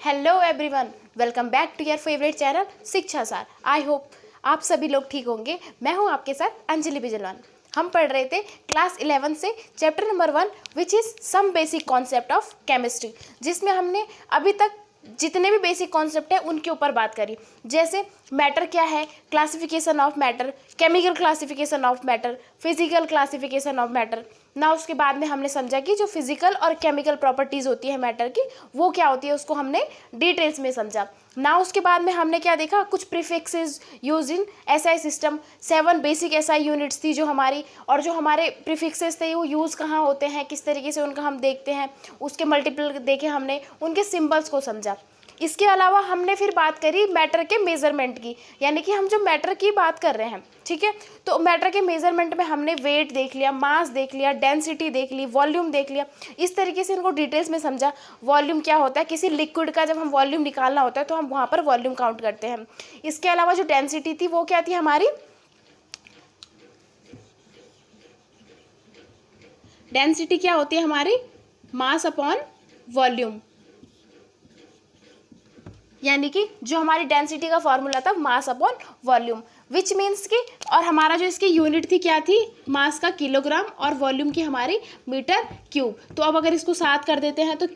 Hello everyone, welcome back to your favourite channel Shiksha Saar. I hope आप सभी लोग ठीक होंगे। मैं हूं आपके साथ अंजलि बिजलवान। हम पढ़ रहे थे क्लास 11 से chapter number 1 which is some basic concept of chemistry, जिसमें हमने अभी तक जितने भी बेसिक कॉन्सेप्ट है उनके ऊपर बात करी। जैसे मैटर क्या है, classification of matter, chemical classification of matter, physical classification of matter ना। उसके बाद में हमने समझा कि जो फिजिकल और केमिकल प्रॉपर्टीज़ होती है मैटर की वो क्या होती है, उसको हमने डिटेल्स में समझा ना। उसके बाद में हमने क्या देखा, कुछ prefixes use in SI system. 7 basic SI units थी जो हमारी, और जो हमारे प्रीफिक्सेस थे वो यूज़ कहाँ होते हैं, किस तरीके से उनका हम देखते हैं, उसके मल्टीपल देखे हमने, उनके सिंबल्स को समझा। इसके अलावा हमने फिर बात करी मैटर के मेज़रमेंट की, यानी कि हम जो मैटर की बात कर रहे हैं, ठीक है। तो मैटर के मेज़रमेंट में हमने वेट देख लिया, मास देख लिया, डेंसिटी देख ली, वॉल्यूम देख लिया। इस तरीके से इनको डिटेल्स में समझा। वॉल्यूम क्या होता है, किसी लिक्विड का जब हम वॉल्यूम निकालना होता है तो हम वहाँ पर वॉल्यूम काउंट करते हैं। इसके अलावा जो डेंसिटी थी वो क्या थी हमारी, डेंसिटी क्या होती है हमारी, मास अपॉन वॉल्यूम, यानी कि जो हमारी डेंसिटी का फॉर्मूला था mass upon volume, which means कि, और हमारा जो इसकी यूनिट थी क्या थी, मास का किलोग्राम और वॉल्यूम की हमारी मीटर क्यूब। तो अब अगर इसको 7 कर देते हैं तो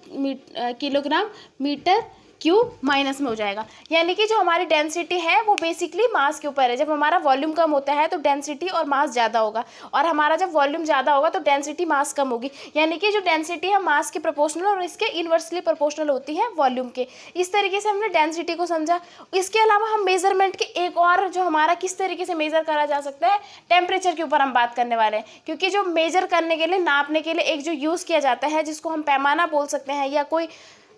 किलोग्राम मीटर क्यूब माइनस में हो जाएगा। यानी कि जो हमारी डेंसिटी है वो बेसिकली मास के ऊपर है। जब हमारा वॉल्यूम कम होता है तो डेंसिटी और मास ज़्यादा होगा, और हमारा जब वॉल्यूम ज़्यादा होगा तो डेंसिटी मास कम होगी। यानी कि जो डेंसिटी है मास के प्रोपोर्शनल और इसके इन्वर्सली प्रोपोर्शनल होती है वॉल्यूम के। इस तरीके से हमने डेंसिटी को समझा। इसके अलावा हम मेजरमेंट के एक और जो हमारा किस तरीके से मेजर करा जा सकता है, टेम्परेचर के ऊपर हम बात करने वाले हैं। क्योंकि जो मेजर करने के लिए, नापने के लिए एक जो यूज़ किया जाता है, जिसको हम पैमाना बोल सकते हैं या कोई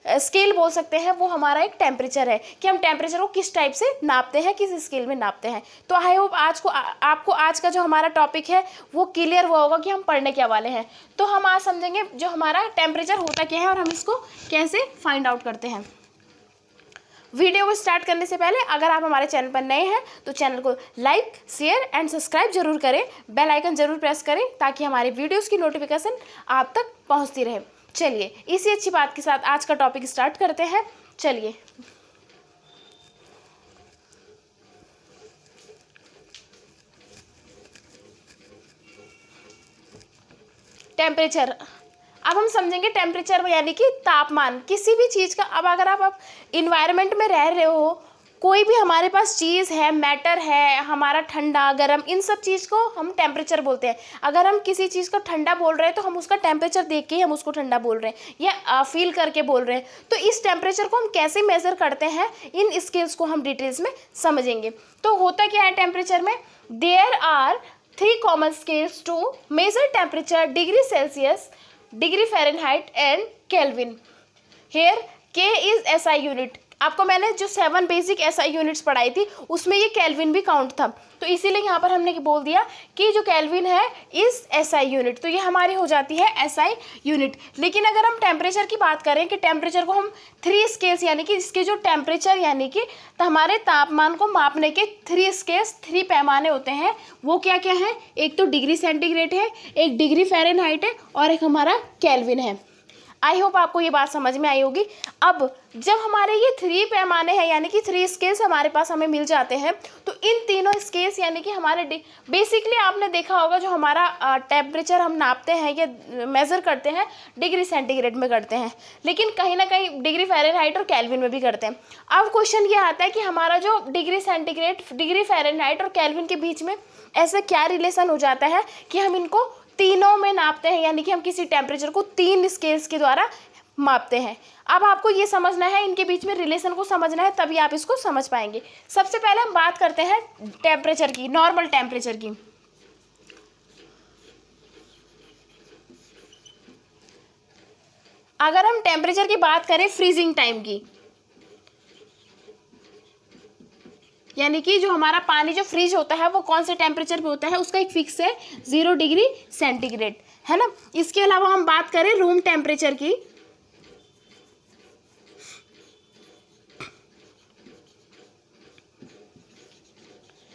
स्केल बोल सकते हैं, वो हमारा एक टेम्परेचर है, कि हम टेम्परेचर को किस टाइप से नापते हैं, किस स्केल में नापते हैं। तो आई होप आपको आज का जो हमारा टॉपिक है वो क्लियर हुआ होगा कि हम पढ़ने क्या वाले हैं। तो हम आज समझेंगे जो हमारा टेम्परेचर होता क्या है और हम इसको कैसे फाइंड आउट करते हैं। वीडियो को स्टार्ट करने से पहले अगर आप हमारे चैनल पर नए हैं तो चैनल को लाइक, शेयर एंड सब्सक्राइब जरूर करें, बेल आइकन जरूर प्रेस करें ताकि हमारे वीडियोस की नोटिफिकेशन आप तक पहुंचती रहे। चलिए इसी अच्छी बात के साथ आज का टॉपिक स्टार्ट करते हैं। चलिए, टेम्परेचर। अब हम समझेंगे टेम्परेचर यानी कि तापमान किसी भी चीज़ का। अब अगर आप इन्वायरमेंट में रह रहे हो, कोई भी हमारे पास चीज़ है, मैटर है हमारा, ठंडा गर्म, इन सब चीज़ को हम टेम्परेचर बोलते हैं। अगर हम किसी चीज़ को ठंडा बोल रहे हैं तो हम उसका टेम्परेचर देख के ही हम उसको ठंडा बोल रहे हैं या फील करके बोल रहे हैं। तो इस टेम्परेचर को हम कैसे मेज़र करते हैं, इन स्केल्स को हम डिटेल्स में समझेंगे। तो होता क्या है टेम्परेचर में, there are 3 common scales to measure temperature: degree Celsius, degree Fahrenheit and Kelvin. Here K is SI unit. आपको मैंने जो 7 बेसिक एसआई यूनिट्स पढ़ाई थी उसमें ये केल्विन भी काउंट था, तो इसीलिए यहाँ पर हमने बोल दिया कि जो केल्विन है इज एसआई यूनिट, तो ये हमारी हो जाती है एसआई यूनिट। लेकिन अगर हम टेम्परेचर की बात करें कि टेम्परेचर को हम 3 स्केल्स, यानी कि इसके जो टेम्परेचर यानी कि तो हमारे तापमान को मापने के 3 स्केल्स, 3 पैमाने होते हैं। वो क्या क्या है, एक तो डिग्री सेंटीग्रेड है, एक डिग्री फ़ारेनहाइट है और एक हमारा केल्विन है। आई होप आपको ये बात समझ में आई होगी। अब जब हमारे ये 3 पैमाने हैं यानी कि 3 स्केल्स हमारे पास हमें मिल जाते हैं, तो इन तीनों स्केल्स यानी कि हमारे बेसिकली आपने देखा होगा जो हमारा टेम्परेचर हम नापते हैं या मेज़र करते हैं डिग्री सेंटीग्रेड में करते हैं, लेकिन कहीं ना कहीं डिग्री फ़ारेनहाइट और केल्विन में भी करते हैं। अब क्वेश्चन ये आता है कि हमारा जो डिग्री सेंटीग्रेड, डिग्री फ़ारेनहाइट और केल्विन के बीच में ऐसा क्या रिलेशन हो जाता है कि हम इनको तीनों में नापते हैं, यानी कि हम किसी टेम्परेचर को 3 स्केल्स के द्वारा मापते हैं। अब आपको ये समझना है, इनके बीच में रिलेशन को समझना है, तभी आप इसको समझ पाएंगे। सबसे पहले हम बात करते हैं टेम्परेचर की, नॉर्मल टेम्परेचर की। अगर हम टेम्परेचर की बात करें फ्रीजिंग टाइम की, यानी कि जो हमारा पानी जो फ्रीज होता है वो कौन से टेम्परेचर पे होता है, उसका एक फिक्स है 0 डिग्री सेंटीग्रेड, है ना। इसके अलावा हम बात करें रूम टेम्परेचर की,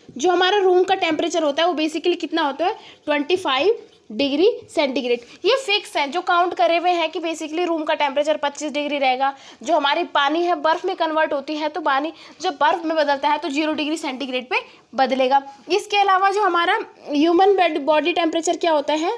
जो हमारा रूम का टेम्परेचर होता है वो बेसिकली कितना होता है 25 डिग्री सेंटीग्रेड। ये फिक्स है, जो काउंट करे हुए हैं कि बेसिकली रूम का टेम्परेचर 25 डिग्री रहेगा। जो हमारी पानी है बर्फ़ में कन्वर्ट होती है, तो पानी जब बर्फ़ में बदलता है तो 0 डिग्री सेंटीग्रेड पे बदलेगा। इसके अलावा जो हमारा ह्यूमन बॉडी टेम्परेचर क्या होता है,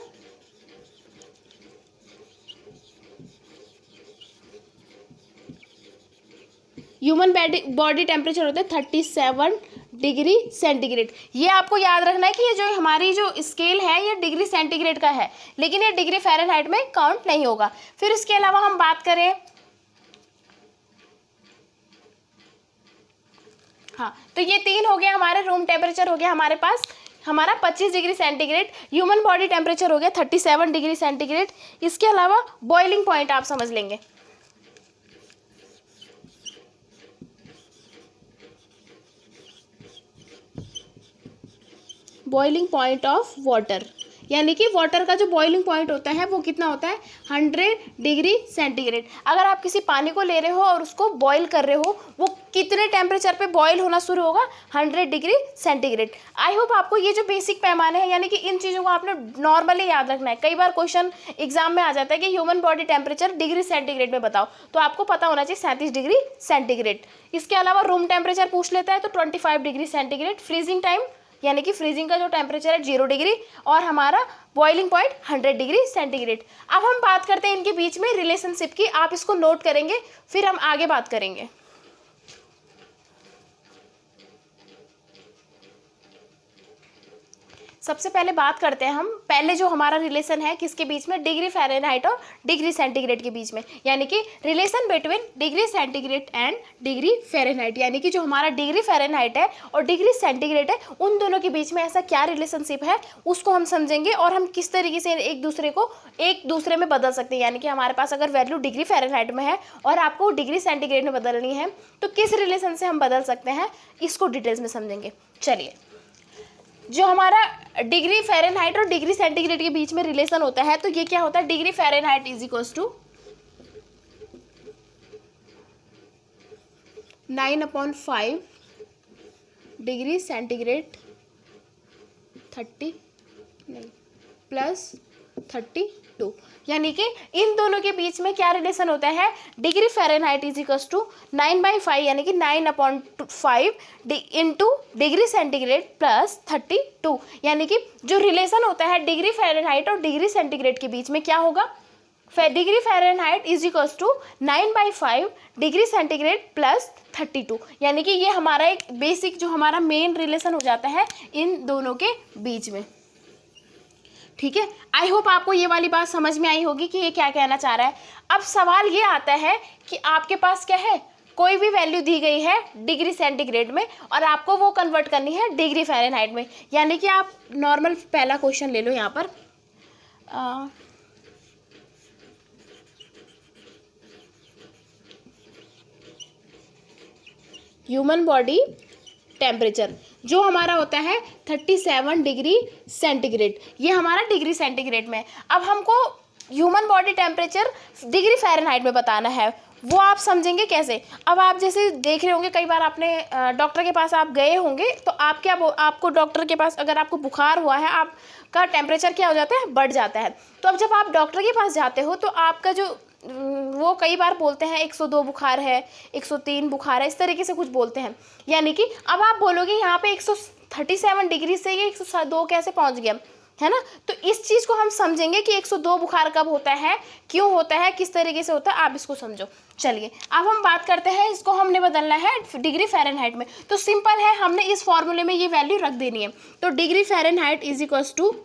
ह्यूमन बॉडी टेम्परेचर होता है 37 डिग्री सेंटीग्रेड। ये आपको याद रखना है कि ये जो हमारी जो स्केल है ये डिग्री सेंटीग्रेड का है, लेकिन ये डिग्री फ़ारेनहाइट में काउंट नहीं होगा। फिर इसके अलावा हम बात करें, हाँ, तो ये 3 हो गया हमारे। रूम टेम्परेचर हो गया हमारे पास हमारा 25 degree centigrade, human body temperature हो गया 37 डिग्री सेंटीग्रेड। इसके अलावा बॉइलिंग पॉइंट आप समझ लेंगे। बॉइलिंग पॉइंट ऑफ वाटर, यानी कि वाटर का जो बॉइलिंग पॉइंट होता है वो कितना होता है, 100 डिग्री सेंटीग्रेड। अगर आप किसी पानी को ले रहे हो और उसको बॉईल कर रहे हो, वो कितने टेम्परेचर पे बॉईल होना शुरू होगा, 100 डिग्री सेंटीग्रेड। आई होप आपको ये जो बेसिक पैमाने हैं, यानी कि इन चीज़ों को आपने नॉर्मली याद रखना है। कई बार क्वेश्चन एग्जाम में आ जाता है कि human body temperature degree centigrade में बताओ, तो आपको पता होना चाहिए 37 डिग्री सेंटीग्रेड। इसके अलावा रूम टेम्परेचर पूछ लेता है तो 25 डिग्री सेंटीग्रेड। फ्रीजिंग टाइम, यानी कि फ्रीजिंग का जो टेम्परेचर है 0 डिग्री, और हमारा बॉइलिंग पॉइंट 100 डिग्री सेंटीग्रेड। अब हम बात करते हैं इनके बीच में रिलेशनशिप की। आप इसको नोट करेंगे, फिर हम आगे बात करेंगे। सबसे पहले बात करते हैं हम, पहले जो हमारा रिलेशन है किसके बीच में, डिग्री फ़ारेनहाइट और डिग्री सेंटीग्रेड के बीच में, यानी कि relation between degree centigrade and degree Fahrenheit. यानी कि जो हमारा डिग्री फ़ारेनहाइट है और डिग्री सेंटीग्रेड है, उन दोनों के बीच में ऐसा क्या रिलेशनशिप है उसको हम समझेंगे, और हम किस तरीके से एक दूसरे में बदल सकते हैं। यानी कि हमारे पास अगर वैल्यू डिग्री फ़ारेनहाइट में है और आपको डिग्री सेंटीग्रेड में बदलनी है, तो किस रिलेशन से हम बदल सकते हैं, इसको डिटेल्स में समझेंगे। चलिए, जो हमारा डिग्री फ़ारेनहाइट और डिग्री सेंटीग्रेड के बीच में रिलेशन होता है, तो ये क्या होता है, degree Fahrenheit is equals to 9/5 degree centigrade 30 नहीं प्लस 32। यानी कि इन दोनों के बीच में क्या रिलेशन होता है, degree Fahrenheit is equals to 9/5, यानी कि 9/5 इंटू डिग्री सेंटीग्रेड प्लस 32। यानी कि जो रिलेशन होता है डिग्री फ़ारेनहाइट और डिग्री सेंटीग्रेड के बीच में क्या होगा, degree Fahrenheit is equals to 9/5 degree centigrade plus 32। यानी कि ये हमारा एक बेसिक जो हमारा मेन रिलेशन हो जाता है इन दोनों के बीच में। ठीक है, आई होप आपको ये वाली बात समझ में आई होगी कि ये क्या कहना चाह रहा है। अब सवाल ये आता है कि आपके पास क्या है, कोई भी वैल्यू दी गई है डिग्री सेंटीग्रेड में और आपको वो कन्वर्ट करनी है डिग्री फ़ारेनहाइट में। यानी कि आप नॉर्मल पहला क्वेश्चन ले लो यहाँ पर, ह्यूमन बॉडी टेम्परेचर जो हमारा होता है 37 डिग्री सेंटीग्रेड, ये हमारा डिग्री सेंटीग्रेड में। अब हमको human body temperature degree Fahrenheit में बताना है, वो आप समझेंगे कैसे। अब आप जैसे देख रहे होंगे, कई बार आपने डॉक्टर के पास आप गए होंगे, तो आप क्या आपको डॉक्टर के पास अगर आपको बुखार हुआ है, आपका टेम्परेचर क्या हो जाता है, बढ़ जाता है। तो अब जब आप डॉक्टर के पास जाते हो तो आपका जो वो कई बार बोलते हैं 102 बुखार है, 103 बुखार है, इस तरीके से कुछ बोलते हैं। यानी कि अब आप बोलोगे यहाँ पे 137 डिग्री से ये 102 कैसे पहुँच गया, है ना। तो इस चीज़ को हम समझेंगे कि 102 बुखार कब होता है, क्यों होता है, किस तरीके से होता है, आप इसको समझो। चलिए, अब हम बात करते हैं, इसको हमने बदलना है डिग्री फ़ारेनहाइट में। तो सिंपल है, हमने इस फॉर्मूले में ये वैल्यू रख देनी है। तो degree Fahrenheit is equals to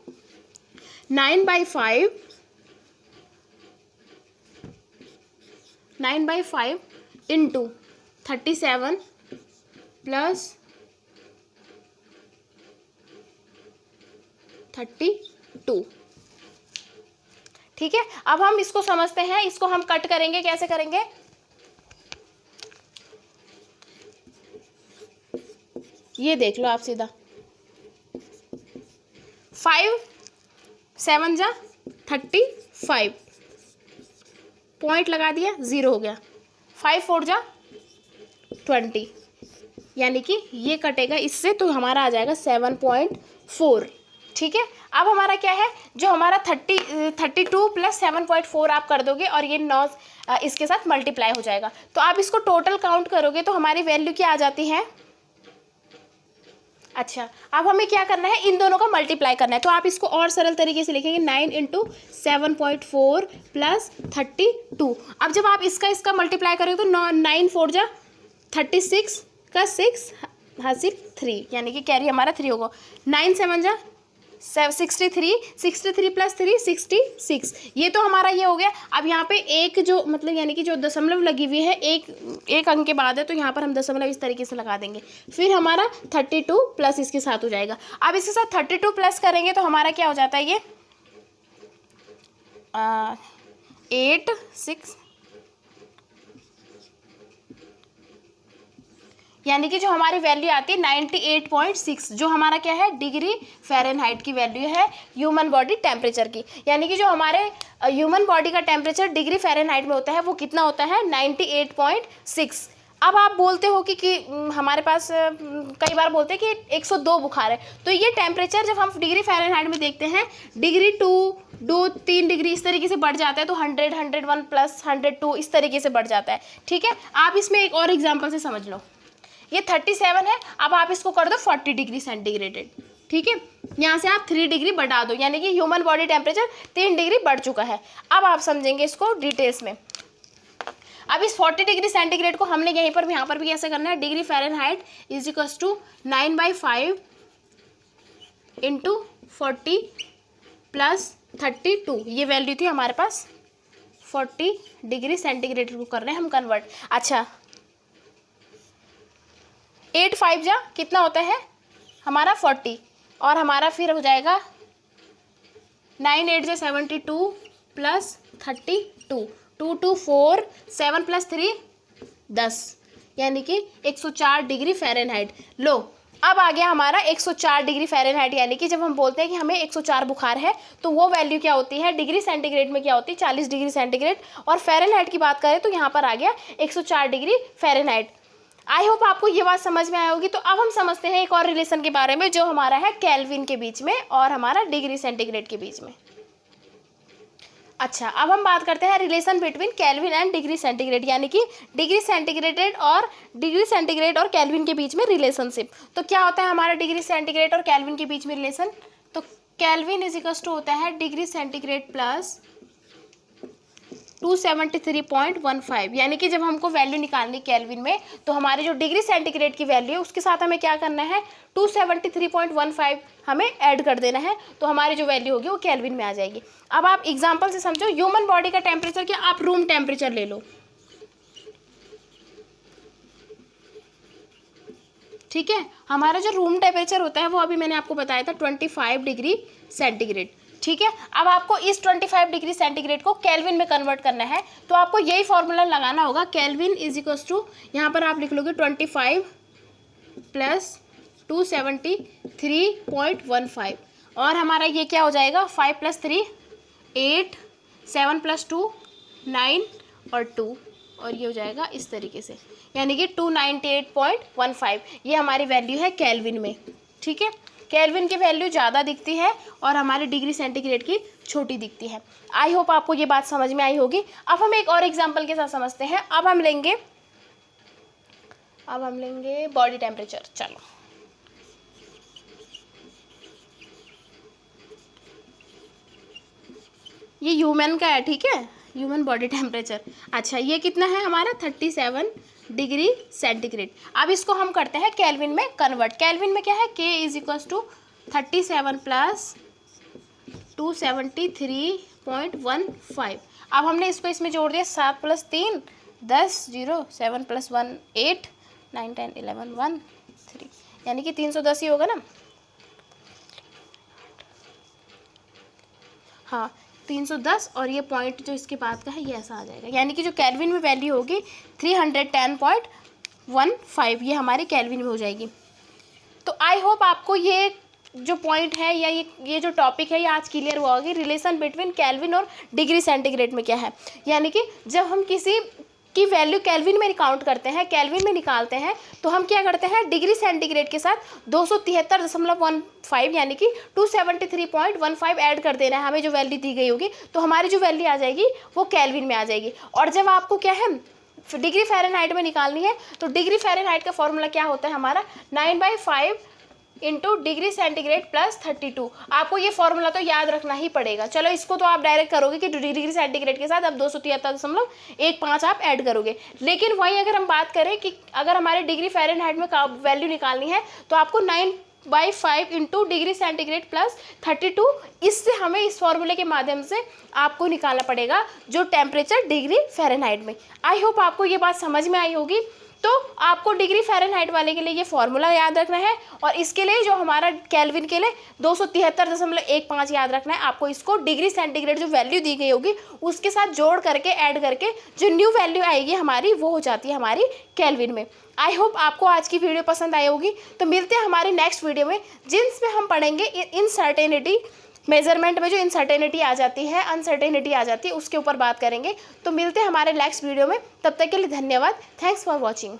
9/5 into 37 plus 32। ठीक है, अब हम इसको समझते हैं, इसको हम कट करेंगे, कैसे करेंगे, ये देख लो आप सीधा, 5 7 जा 35, पॉइंट लगा दिया, 0 हो गया, 5 4 जा 20, यानी कि ये कटेगा इससे, तो हमारा आ जाएगा 7.4। ठीक है। अब हमारा क्या है, जो हमारा 32 + 7.4 आप कर दोगे और ये 9 इसके साथ मल्टीप्लाई हो जाएगा। तो आप इसको टोटल काउंट करोगे तो हमारी वैल्यू क्या आ जाती है। अच्छा, अब हमें क्या करना है, इन दोनों का मल्टीप्लाई करना है। तो आप इसको और सरल तरीके से लिखेंगे 9 × 7.4 + 32। अब जब आप इसका मल्टीप्लाई करोगे तो 9 4 जा 36 का 6 हासिल 3, यानी कि कैरी हमारा 3 होगा। 9 7 जा 63 + 3 66। ये तो हमारा ये हो गया। अब यहाँ पे एक जो मतलब यानी कि जो दशमलव लगी हुई है एक अंक के बाद है, तो यहाँ पर हम दशमलव इस तरीके से लगा देंगे। फिर हमारा 32 प्लस इसके साथ हो जाएगा। अब इसके साथ 32 प्लस करेंगे तो हमारा क्या हो जाता है, ये 8 6, यानी कि जो हमारी वैल्यू आती है 98.6, जो हमारा क्या है, डिग्री फ़ारेनहाइट की वैल्यू है ह्यूमन बॉडी टेम्परेचर की। यानी कि जो हमारे ह्यूमन बॉडी का टेम्परेचर डिग्री फ़ारेनहाइट में होता है वो कितना होता है, 98.6। अब आप बोलते हो कि हमारे पास कई बार बोलते हैं कि 102 बुखार है, तो ये टेम्परेचर जब हम डिग्री फ़ारेनहाइट में देखते हैं, डिग्री 2 3 डिग्री इस तरीके से बढ़ जाता है, तो 100 101 + 102 इस तरीके से बढ़ जाता है। ठीक है, आप इसमें एक और एग्जाम्पल से समझ लो। ये 37 है, अब आप इसको कर दो 40 डिग्री सेंटीग्रेडेड। ठीक है, यहाँ से आप 3 डिग्री बढ़ा दो, यानी कि ह्यूमन बॉडी टेम्परेचर 3 डिग्री बढ़ चुका है। अब आप समझेंगे इसको डिटेल्स में। अब इस 40 डिग्री सेंटीग्रेड को हमने यहाँ पर भी कैसे करना है, डिग्री फ़ारेनहाइट = 9/5 × 40 + 32। ये वैल्यू थी हमारे पास। 40 डिग्री सेंटीग्रेड को कर रहे हैं हम कन्वर्ट। अच्छा, 8 5 जा कितना होता है हमारा 40, और हमारा फिर हो जाएगा 9 8 जा 72 + 32, 2 2 4 7 + 3 10, यानी कि 104 डिग्री फ़ारेनहाइट। लो, अब आ गया हमारा 104 डिग्री फ़ारेनहाइट, यानी कि जब हम बोलते हैं कि हमें 104 बुखार है तो वो वैल्यू क्या होती है, डिग्री सेंटीग्रेड में क्या होती है, 40 डिग्री सेंटीग्रेड, और फ़ारेनहाइट की बात करें तो यहाँ पर आ गया 104 डिग्री फ़ारेनहाइट। आई होप आपको ये बात समझ में आई होगी। तो अब हम समझते हैं एक और रिलेशन के बारे में, जो हमारा है केल्विन के बीच में और हमारा डिग्री सेंटीग्रेड के बीच में। अच्छा, अब हम बात करते हैं relation between kelvin and degree centigrade, यानी कि डिग्री सेंटीग्रेड और केल्विन के बीच में रिलेशनशिप। तो क्या होता है हमारा डिग्री सेंटीग्रेड और केल्विन के बीच में रिलेशन, तो केल्विन = होता है डिग्री सेंटीग्रेड प्लस 273.15, यानी कि जब हमको वैल्यू निकालनी केल्विन में, तो हमारी जो डिग्री सेंटीग्रेड की वैल्यू है उसके साथ हमें क्या करना है, 273.15 हमें ऐड कर देना है, तो हमारी जो वैल्यू होगी वो केल्विन में आ जाएगी। अब आप एग्जांपल से समझो, ह्यूमन बॉडी का टेम्परेचर क्या, आप रूम टेम्परेचर ले लो। ठीक है, हमारा जो रूम टेम्परेचर होता है वो अभी मैंने आपको बताया था 25 डिग्री सेंटीग्रेड। ठीक है, अब आपको इस 25 डिग्री सेंटीग्रेड को केल्विन में कन्वर्ट करना है, तो आपको यही फॉर्मूला लगाना होगा। केल्विन = यहाँ पर आप लिख लोगे 25 + 273.15, और हमारा ये क्या हो जाएगा, 5 + 3 8 7 + 2 9 और 2, और ये हो जाएगा इस तरीके से, यानी कि 298.15 ये हमारी वैल्यू है केल्विन में। ठीक है, केल्विन की वैल्यू ज़्यादा दिखती है और हमारी डिग्री सेंटीग्रेड की छोटी दिखती है। आई होप आपको ये बात समझ में आई होगी। अब हम एक और एग्जांपल के साथ समझते हैं। अब हम लेंगे बॉडी टेम्परेचर। चलो, ये ह्यूमन का है। ठीक है, ह्यूमन बॉडी टेम्परेचर। अच्छा, ये कितना है हमारा 37 डिग्री सेंटीग्रेड। अब इसको हम करते हैं केल्विन में कन्वर्ट। केल्विन में क्या है, K = 37 + 273.15। अब हमने इसको इसमें जोड़ दिया, 7 + 3 10 0 7 + 1 8 9 10 11 1 3, यानी कि 310 ही होगा ना। हाँ, 310, और ये पॉइंट जो इसके बाद का है ये ऐसा आ जाएगा, यानी कि जो केल्विन में वैल्यू होगी 310.15, ये हमारी केल्विन में हो जाएगी। तो आई होप आपको ये जो पॉइंट है या ये जो टॉपिक है ये आज क्लियर हुआ होगी, रिलेशन बिटवीन केल्विन और डिग्री सेंटीग्रेड में क्या है। यानी कि जब हम किसी की वैल्यू केल्विन में काउंट करते हैं, केल्विन में निकालते हैं, तो हम क्या करते हैं, डिग्री सेंटीग्रेड के साथ 273.15 यानी कि 273.15 ऐड कर देना है हमें जो वैल्यू दी गई होगी, तो हमारी जो वैल्यू आ जाएगी वो केल्विन में आ जाएगी। और जब आपको क्या है डिग्री फ़ारेनहाइट में निकालनी है, तो डिग्री फ़ारेनहाइट का फॉर्मूला क्या होता है हमारा, 9/5 इंटू डिग्री सेंटीग्रेड प्लस 32। आपको ये फॉर्मूला तो याद रखना ही पड़ेगा। चलो इसको तो आप डायरेक्ट करोगे कि डिग्री सेंटीग्रेड के साथ अब 273.15 आप ऐड करोगे, लेकिन वहीं अगर हम बात करें कि अगर हमारे डिग्री फ़ारेनहाइट में वैल्यू निकालनी है तो आपको 9/5 इंटू डिग्री सेंटीग्रेड प्लस 32, इससे हमें इस फॉर्मूले के माध्यम से आपको निकालना पड़ेगा जो टेम्परेचर डिग्री फ़ारेनहाइट में। आई होप आपको ये बात समझ में आई होगी। तो आपको डिग्री फ़ारेनहाइट वाले के लिए ये फॉर्मूला याद रखना है, और इसके लिए जो हमारा केल्विन के लिए 273.15 याद रखना है। आपको इसको डिग्री सेंटीग्रेड जो वैल्यू दी गई होगी उसके साथ जोड़ करके ऐड करके जो न्यू वैल्यू आएगी हमारी वो हो जाती है हमारी केल्विन में। आई होप आपको आज की वीडियो पसंद आई होगी। तो मिलते हैं हमारी नेक्स्ट वीडियो में जिसमें हम पढ़ेंगे इनसर्टेनिटी, मेजरमेंट में जो इनसर्टेनिटी आ जाती है, अनसर्टेनिटी आ जाती है, उसके ऊपर बात करेंगे। तो मिलते हैं हमारे नेक्स्ट वीडियो में, तब तक के लिए धन्यवाद। Thanks for watching.